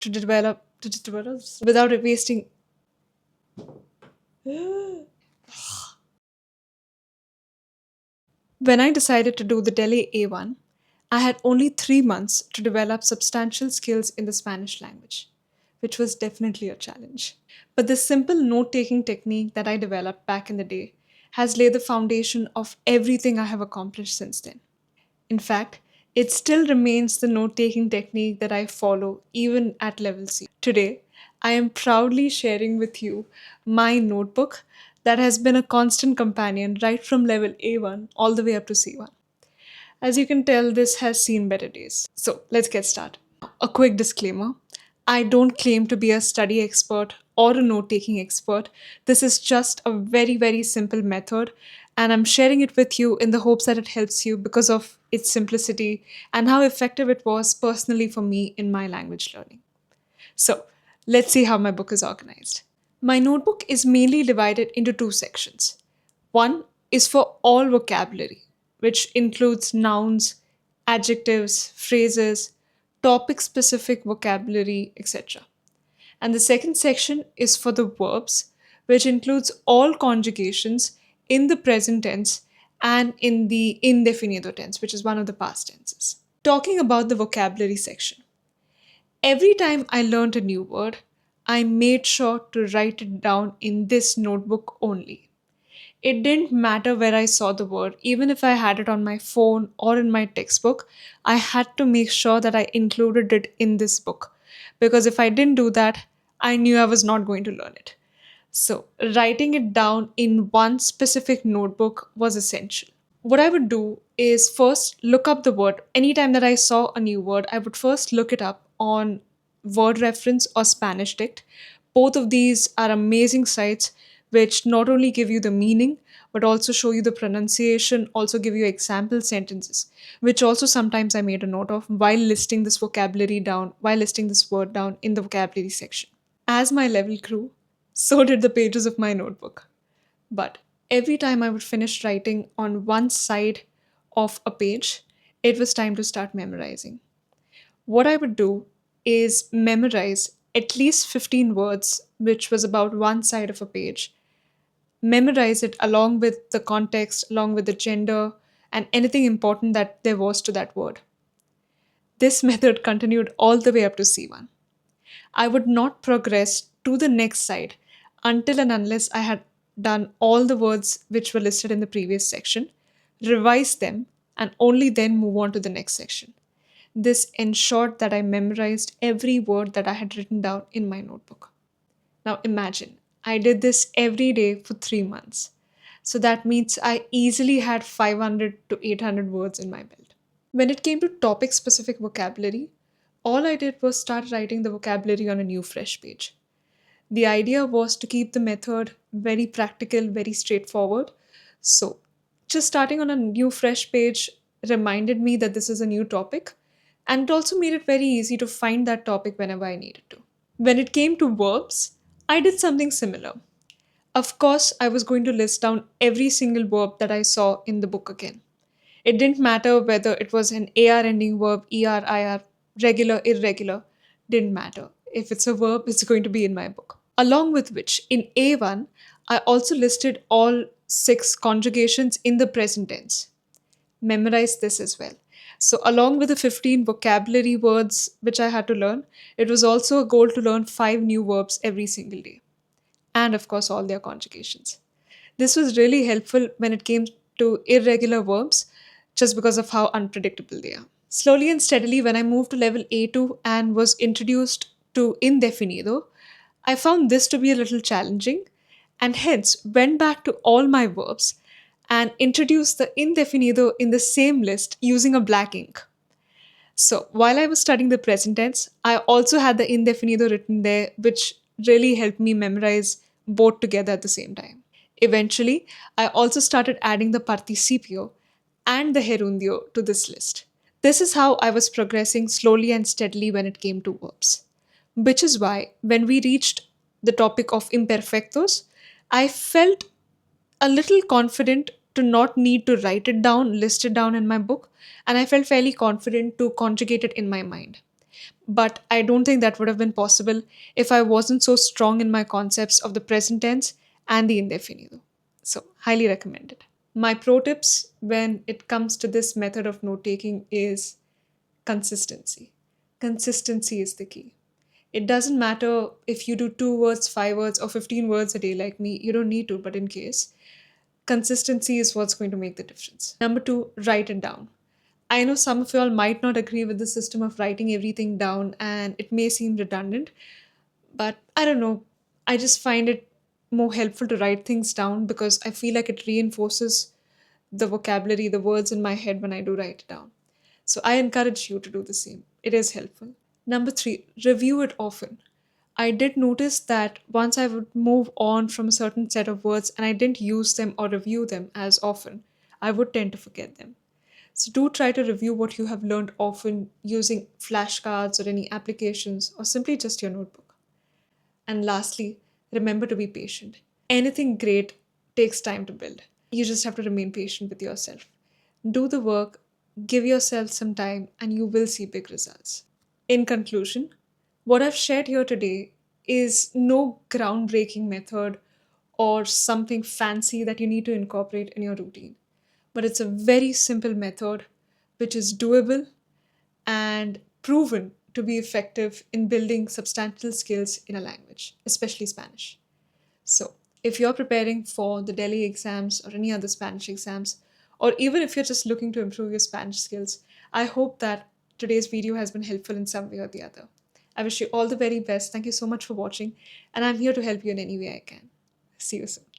to develop without wasting. When I decided to do the DELE A1, I had only 3 months to develop substantial skills in the Spanish language, which was definitely a challenge. But the simple note taking technique that I developed back in the day has laid the foundation of everything I have accomplished since then. In fact, it still remains the note taking technique that I follow even at level C. Today, I am proudly sharing with you my notebook that has been a constant companion right from level A1 all the way up to C1. As you can tell, this has seen better days. So let's get started. A quick disclaimer: I don't claim to be a study expert or a note taking expert. This is just a very, very simple method, and I'm sharing it with you in the hopes that it helps you because of its simplicity and how effective it was personally for me in my language learning. So, let's see how my book is organized. My notebook is mainly divided into two sections. One is for all vocabulary, which includes nouns, adjectives, phrases, topic specific vocabulary, etc. And the second section is for the verbs, which includes all conjugations in the present tense and in the indefinido tense, which is one of the past tenses. Talking about the vocabulary section. Every time I learned a new word, I made sure to write it down in this notebook only. It didn't matter where I saw the word, even if I had it on my phone or in my textbook, I had to make sure that I included it in this book. Because if I didn't do that, I knew I was not going to learn it. So, writing it down in one specific notebook was essential. What I would do is first look up the word. Anytime that I saw a new word, I would first look it up on Word Reference or Spanish Dict. Both of these are amazing sites which not only give you the meaning but also show you the pronunciation, also give you example sentences, which also sometimes I made a note of while listing this vocabulary down, while listing this word down in the vocabulary section. As my level grew, so did the pages of my notebook. But every time I would finish writing on one side of a page, it was time to start memorizing. What I would do is memorize at least 15 words, which was about one side of a page, memorize it along with the context, along with the gender, and anything important that there was to that word. This method continued all the way up to C1. I would not progress to the next side until and unless I had done all the words which were listed in the previous section, revise them, and only then move on to the next section. This ensured that I memorized every word that I had written down in my notebook. Now imagine, I did this every day for 3 months. So that means I easily had 500 to 800 words in my belt. When it came to topic specific vocabulary, all I did was start writing the vocabulary on a new fresh page. The idea was to keep the method very practical, very straightforward. So, just starting on a new fresh page reminded me that this is a new topic, and it also made it very easy to find that topic whenever I needed to. When it came to verbs, I did something similar. Of course, I was going to list down every single verb that I saw in the book again. It didn't matter whether it was an AR ending verb, ER, IR, regular, irregular, didn't matter. If it's a verb, it's going to be in my book. Along with which, in A1, I also listed all 6 conjugations in the present tense. Memorize this as well. So, along with the 15 vocabulary words which I had to learn, it was also a goal to learn 5 new verbs every single day. And of course, all their conjugations. This was really helpful when it came to irregular verbs, just because of how unpredictable they are. Slowly and steadily, when I moved to level A2 and was introduced to indefinido, I found this to be a little challenging and hence went back to all my verbs and introduced the indefinido in the same list using a black ink. So while I was studying the present tense, I also had the indefinido written there, which really helped me memorize both together at the same time. Eventually, I also started adding the participio and the gerundio to this list. This is how I was progressing slowly and steadily when it came to verbs. Which is why, when we reached the topic of imperfectos, I felt a little confident to not need to write it down, list it down in my book, and I felt fairly confident to conjugate it in my mind. But I don't think that would have been possible if I wasn't so strong in my concepts of the present tense and the indefinido. So, highly recommended. My pro tips when it comes to this method of note taking is consistency. Consistency is the key. It doesn't matter if you do 2 words, 5 words, or 15 words a day like me. You don't need to, but in case, consistency is what's going to make the difference. Number two, write it down. I know some of y'all might not agree with the system of writing everything down and it may seem redundant, but I don't know. I just find it more helpful to write things down because I feel like it reinforces the vocabulary, the words in my head when I do write it down. So I encourage you to do the same. It is helpful. Number three, review it often. I did notice that once I would move on from a certain set of words and I didn't use them or review them as often, I would tend to forget them. So do try to review what you have learned often using flashcards or any applications or simply just your notebook. And lastly, remember to be patient. Anything great takes time to build. You just have to remain patient with yourself. Do the work, give yourself some time, and you will see big results. In conclusion, what I've shared here today is no groundbreaking method or something fancy that you need to incorporate in your routine, but it's a very simple method which is doable and proven to be effective in building substantial skills in a language, especially Spanish. So, if you're preparing for the DELE exams or any other Spanish exams, or even if you're just looking to improve your Spanish skills, I hope that today's video has been helpful in some way or the other. I wish you all the very best. Thank you so much for watching, and I'm here to help you in any way I can. See you soon.